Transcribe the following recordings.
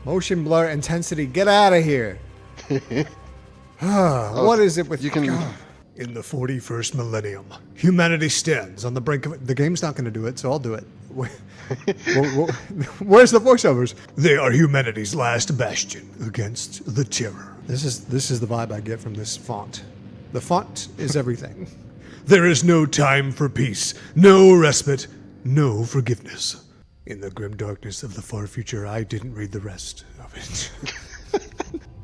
Motion blur intensity. Get out of here. What is it with you can? In the 41st millennium, humanity stands on the brink of it. The game's not going to do it, so I'll do it. Where's the voiceovers? They are humanity's last bastion against the terror. This is the vibe I get from this font. The font is everything. There is no time for peace, no respite, no forgiveness. In the grim darkness of the far future, I didn't read the rest of it.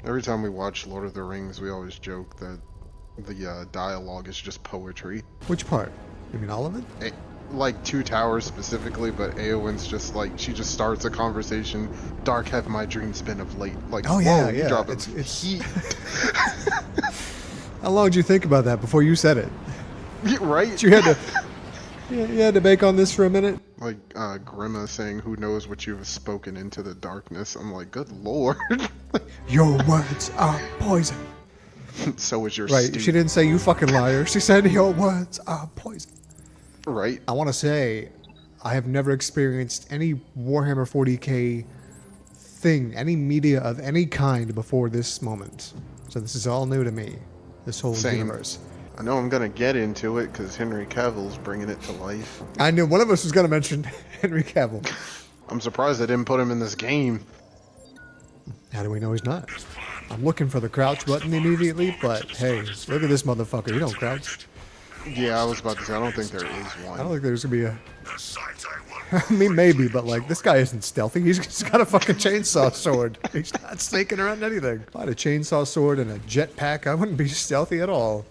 Every time we watch Lord of the Rings, we always joke that the dialogue is just poetry. Which part? You mean all of it? Like Two Towers specifically, but Eowyn's just like, she just starts a conversation. Dark have my dreams been of late. Like, oh yeah, whoa, yeah. You drop it's heat. How long did you think about that before you said it? Right? You had to bake on this for a minute? Like Grima saying, who knows what you have spoken into the darkness. I'm like, good lord. Your words are poison. So is your Right, stew. she didn't say you fucking liar. She said your words are poison. Right. I want to say I have never experienced any Warhammer 40K thing, any media of any kind before this moment. So this is all new to me, this whole universe. I know I'm going to get into it because Henry Cavill's bringing it to life. I knew one of us was going to mention Henry Cavill. I'm surprised they didn't put him in this game. How do we know he's not? I'm looking for the crouch button immediately, but hey, look at this motherfucker. You don't crouch. Yeah, I was about to say, I don't think there is I one. don't think there's going to be a... I mean, maybe, but like, this guy isn't stealthy. He's got a fucking chainsaw sword. He's not snaking around anything. If I had a chainsaw sword and a jetpack, I wouldn't be stealthy at all.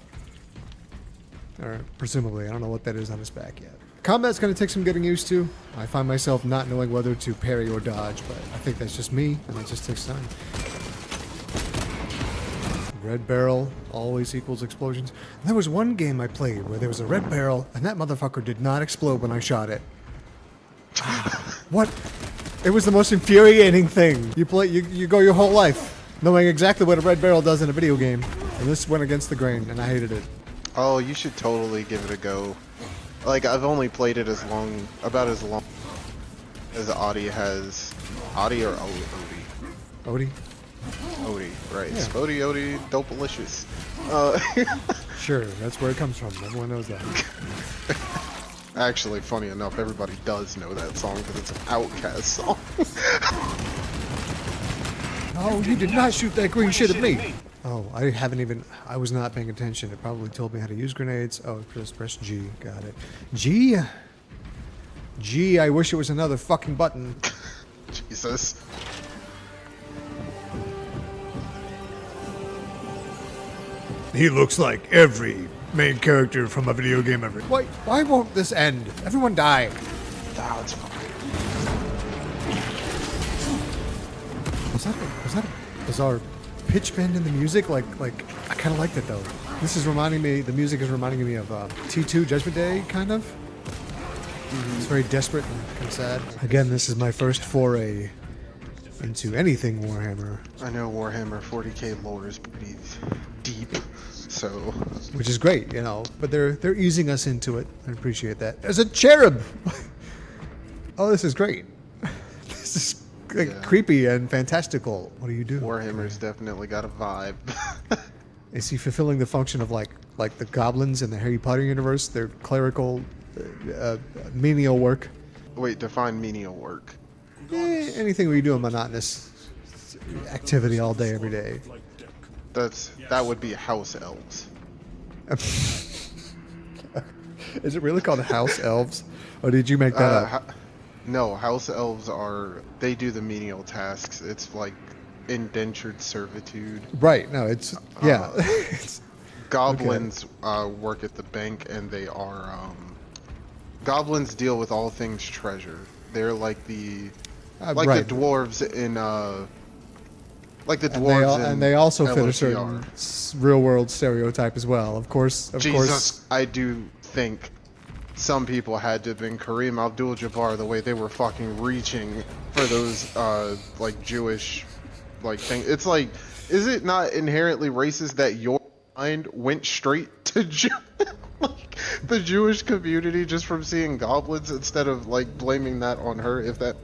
Or presumably, I don't know what that is on his back yet. Combat's going to take some getting used to. I find myself not knowing whether to parry or dodge, but I think that's just me, and it just takes time. Red barrel always equals explosions. There was one game I played where there was a red barrel, and that motherfucker did not explode when I shot it. What? It was the most infuriating thing. You go your whole life knowing exactly what a red barrel does in a video game, and this went against the grain, and I hated it. Oh, you should totally give it a go. Like, I've only played it about as long as Odie has. Odie or Odie? Odie? Odie, right. Yeah. Odie, dopalicious. Sure, that's where it comes from. Everyone knows that. Actually, funny enough, everybody does know that song because it's an Outkast song. Oh, you did not shoot that green shit at me! Oh, I was not paying attention. It probably told me how to use grenades. Oh, just press G. Got it. G? G, I wish it was another fucking button. Jesus. He looks like every main character from a video game ever. Why won't this end? Everyone die. Oh, it's fine. Was that a bizarre pitch bend in the music? Like I kind of liked it though. The music is reminding me of T2 Judgment Day, kind of. It's very desperate and kind of sad. Again, this is my first foray into anything Warhammer. I know Warhammer 40K lore is pretty deep, so... Which is great, you know, but they're easing us into it. I appreciate that. There's a cherub! Oh, this is great. This is creepy and fantastical. What do you do? Warhammer's definitely got a vibe. Is he fulfilling the function of like the goblins in the Harry Potter universe? Their clerical, menial work? Wait, define menial work. Anything where you do a monotonous activity all day, every day. That would be house elves. Is it really called house elves? Or did you make that up? No, house elves they do the menial tasks. It's like indentured servitude. Right, no, it's, yeah. Goblins work at the bank, and they are, goblins deal with all things treasure. They're like the dwarves in, and they also fit a LFGR. certain real-world stereotype as well. Of course. I do think some people had to have been Kareem Abdul-Jabbar the way they were fucking reaching for those like Jewish like thing. It's like, is it not inherently racist that your mind went straight to like the Jewish community just from seeing goblins instead of like blaming that on her? If that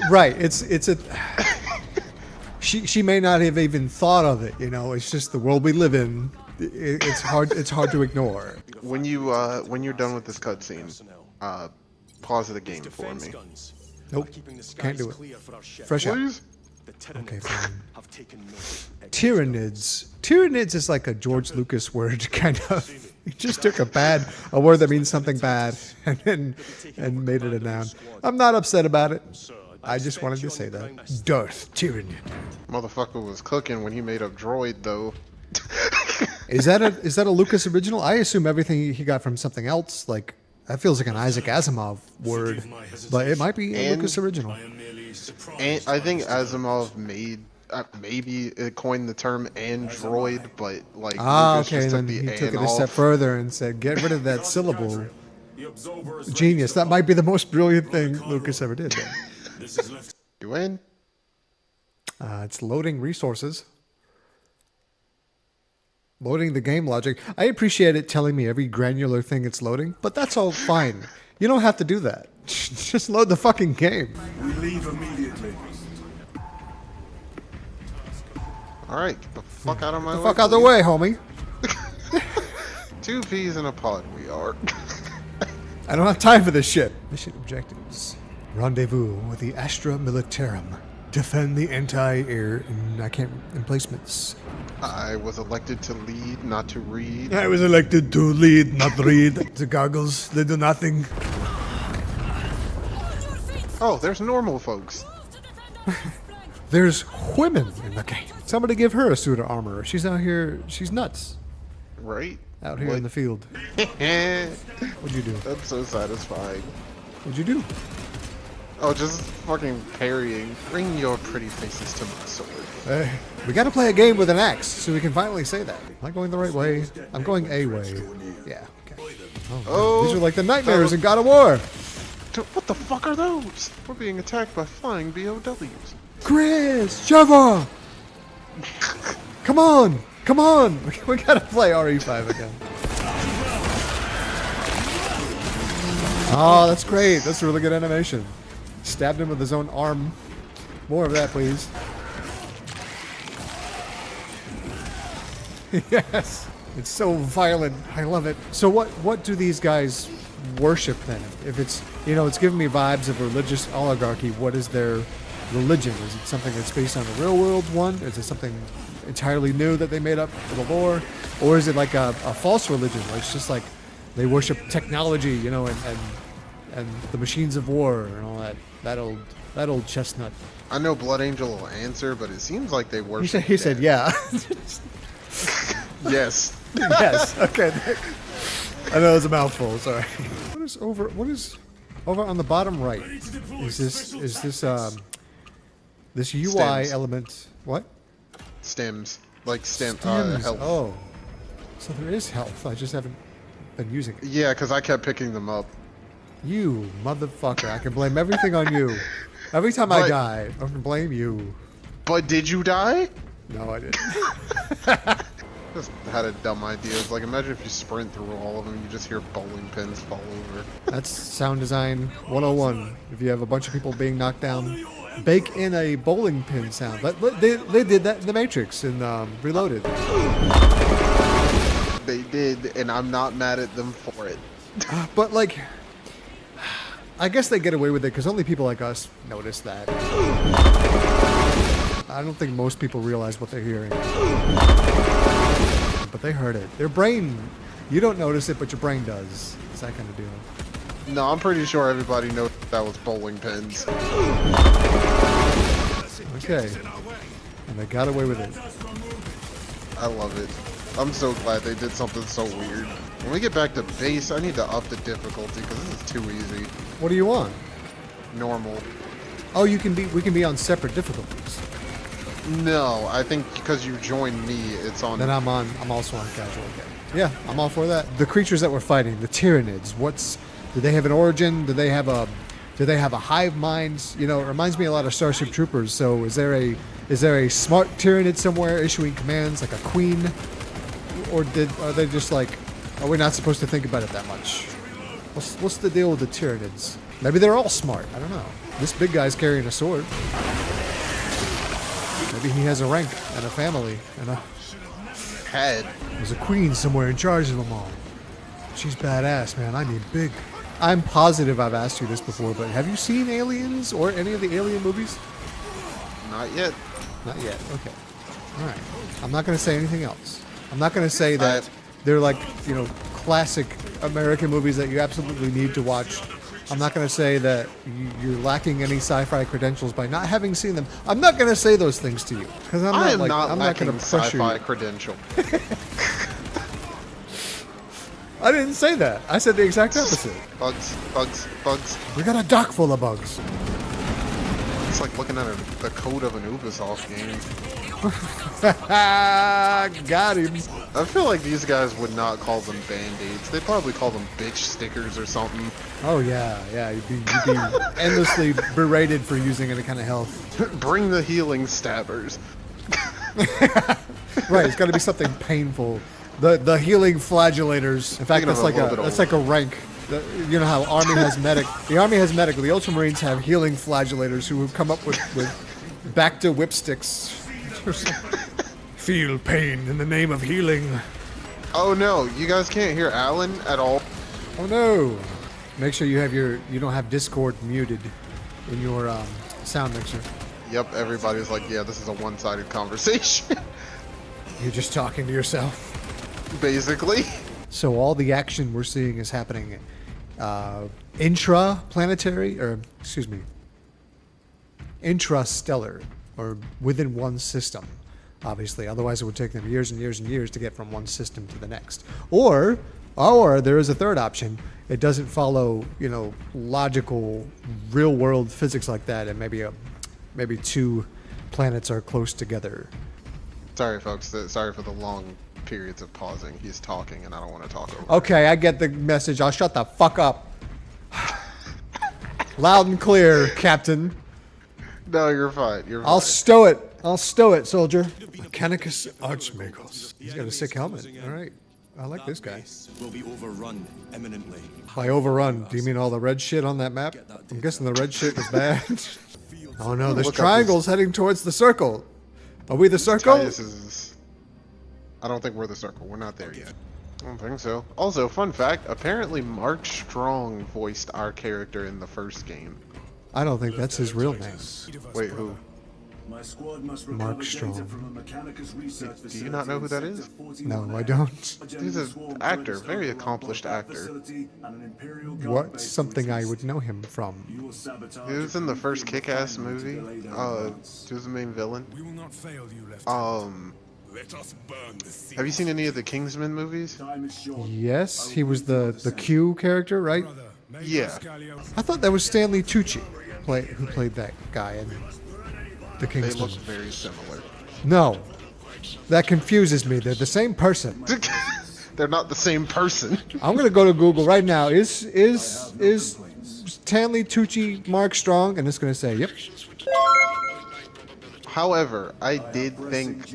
right, it's a she may not have even thought of it. You know, it's just the world we live in. It's hard to ignore. When you're done with this cutscene, pause the game for me. Nope, can't do it. Fresh out. Please? Okay, fine. Tyranids. Tyranids is like a George Lucas word, kind of. He just took a word that means something bad, and made it a noun. I'm not upset about it. I just wanted to say that. Darth Tyranid. Motherfucker was cooking when he made up droid, though. Is that a Lucas original? I assume everything he got from something else. Like, that feels like an Isaac Asimov word, but it might be a Lucas original. And I think Asimov made maybe coined the term android, but like Lucas okay, just took then the he took it a off. step further and said, "Get rid of that syllable." Genius. That might be the most brilliant thing Lucas ever did. Then. You in? It's loading resources. Loading the game logic. I appreciate it telling me every granular thing it's loading, but that's all fine. You don't have to do that. Just load the fucking game. We leave immediately. Alright, get the fuck out of my way. Fuck out the way, homie. 2 peas in a pod we are. I don't have time for this shit. Mission objectives. Rendezvous with the Astra Militarum. Defend the anti-air emplacements. I was elected to lead, not to read. I was elected to lead, not read. The goggles, they do nothing. Oh, there's normal folks. There's women in the game. Somebody give her a suit of armor. She's out here, she's nuts. Right? Out here in the field. What'd you do? That's so satisfying. What'd you do? Oh, just fucking parrying. Bring your pretty faces to my sword. We gotta play a game with an axe so we can finally say that. Am I going the right way? I'm going a way. Yeah, okay. Oh, these are like the nightmares in God of War. Dude, what the fuck are those? We're being attacked by flying BOWs. Chris! Trevor! Come on! Come on! We gotta play RE5 again. Oh, that's great. That's really good animation. Stabbed him with his own arm. More of that, please. Yes. It's so violent. I love it. So what do these guys worship then? If it's, you know, it's giving me vibes of religious oligarchy. What is their religion? Is it something that's based on the real world one? Is it something entirely new that they made up for the lore? Or is it like a false religion where it's just like they worship technology, you know, and the machines of war and all that old chestnut. I know Blood Angel will answer, but it seems like they worship. He said yeah. Yes. Yes. Okay. I know it's a mouthful. Sorry. What is over on the bottom right? Is this this UI Stems. element? What? Stems. Like Stems. health. Oh. So there is health. I just haven't been using it. Yeah, because I kept picking them up. You motherfucker. I can blame everything on you. Every time I die, I can blame you. But did you die? No, I didn't. Just had a dumb idea. It's like, imagine if you sprint through all of them, you just hear bowling pins fall over. That's sound design 101. If you have a bunch of people being knocked down, bake in a bowling pin sound. They did that in The Matrix in Reloaded. They did, and I'm not mad at them for it. But like, I guess they get away with it because only people like us notice that. I don't think most people realize what they're hearing. But they heard it. Their brain, you don't notice it, but your brain does. It's that kind of deal. No, I'm pretty sure everybody knows that was bowling pins. Okay. And they got away with it. I love it. I'm so glad they did something so weird. When we get back to base, I need to up the difficulty because this is too easy. What do you want? Normal. Oh, we can be on separate difficulties. No, I think because you joined me, it's on. Then I'm also on casual again. Yeah, I'm all for that. The creatures that we're fighting, the Tyranids, do they have an origin? Do they have a hive mind? You know, it reminds me a lot of Starship Troopers. So is there a smart Tyranid somewhere issuing commands like a queen? Or are they just like, are we not supposed to think about it that much? What's the deal with the Tyranids? Maybe they're all smart. I don't know. This big guy's carrying a sword. Maybe he has a rank and a family and a... Head. There's a queen somewhere in charge of them all. She's badass, man. I mean, big. I'm positive I've asked you this before, but have you seen Aliens or any of the Alien movies? Not yet. Not yet. Okay. All right. I'm not going to say anything else. I'm not going to say that they're like, you know, classic American movies that you absolutely need to watch. I'm not going to say that you're lacking any sci-fi credentials by not having seen them. I'm not going to say those things to you because I'm not going to pressure sci-fi you. credential. I didn't say that. I said the exact opposite. Bugs, bugs, bugs. We got a dock full of bugs. It's like looking at the code of an Ubisoft game. Got him. I feel like these guys would not call them band-aids. They'd probably call them bitch stickers or something. Oh yeah. You'd be endlessly berated for using any kind of health. Bring the healing stabbers. Right, it's got to be something painful. The healing flagellators. In fact, that's like a rank. You know how Army has medic. The Army has medic. The Ultramarines have healing flagellators who come up with back to whipsticks. Feel pain in the name of healing. Oh no, you guys can't hear Alan at all. Oh no! Make sure you don't have Discord muted in your sound mixer. Yep, everybody's like, yeah, this is a one-sided conversation. You're just talking to yourself. Basically. So all the action we're seeing is happening intraplanetary, or excuse me, intrastellar, or within one system, obviously. Otherwise, it would take them years and years and years to get from one system to the next. Or there is a third option. It doesn't follow, you know, logical, real-world physics like that, and maybe two planets are close together. Sorry, folks. Sorry for the long periods of pausing. He's talking, and I don't want to talk over. Okay, I get the message. I'll shut the fuck up. Loud and clear, Captain. No, you're fine. You're fine. I'll stow it, soldier. Mechanicus Archmagos. He's got a sick helmet. All right. I like this guy. Will be overrun imminently. By overrun, do you mean all the red shit on that map? I'm guessing the red shit was bad. Oh no, there's triangles heading towards the circle. Are we the circle? I don't think we're the circle. We're not there yet. I don't think so. Also, fun fact, apparently Mark Strong voiced our character in the first game. I don't think that's his real name. Wait, who? Mark Strong. Do you not know who that is? No, I don't. He's an actor, very accomplished actor. What's something I would know him from? He was in the first Kick-Ass movie. He was the main villain. Have you seen any of the Kingsman movies? Yes, he was the Q character, right? Yeah. I thought that was Stanley Tucci who played that guy in the They Kingsman. look very similar. No, that confuses me. They're the same person. They're not the same person. I'm gonna go to Google right now. Is Stanley Tucci Mark Strong? And it's gonna say, yep. However, I did think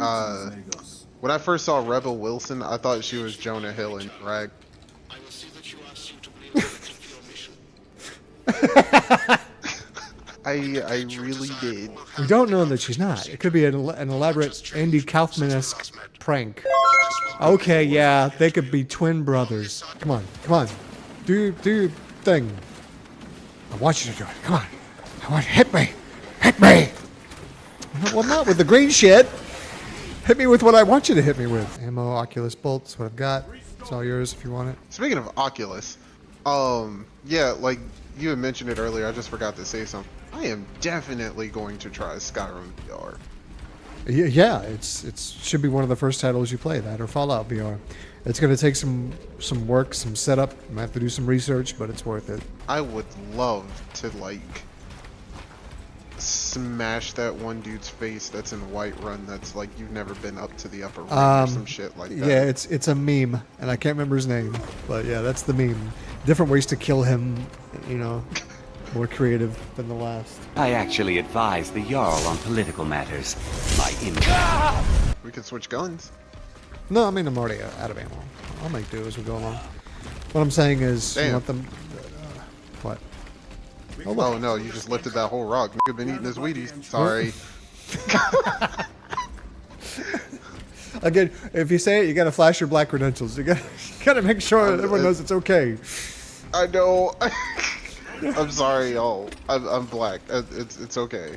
when I first saw Rebel Wilson, I thought she was Jonah Hill in drag. I really did. We don't know that she's not. It could be an elaborate Andy Kaufman-esque prank. Okay, yeah, they could be twin brothers. Come on. Do your thing. I want you to do it. Come on. Hit me. Well, not with the green shit. Hit me with what I want you to hit me with. Ammo, Oculus bolts, what I've got. It's all yours if you want it. Speaking of Oculus, yeah, like you had mentioned it earlier, I just forgot to say something. I am definitely going to try Skyrim VR. Yeah, it should be one of the first titles you play, that or Fallout VR. It's going to take some work, some setup. I might have to do some research, but it's worth it. I would love to like smash that one dude's face that's in Whiterun that's like you've never been up to the upper ring or some shit like that. Yeah, it's a meme, and I can't remember his name, but yeah, that's the meme. Different ways to kill him, you know, more creative than the last. I actually advise the Jarl on political matters. We could switch guns. No, I mean, I'm already out of ammo. I'll make do as we go along. What I'm saying is, you want them... what? Oh no, you just lifted that whole rock. You've been eating his Wheaties. Sorry. Again, if you say it, you gotta flash your black credentials. You gotta make sure everyone knows it's okay. I know. I'm sorry, y'all. I'm black. It's okay.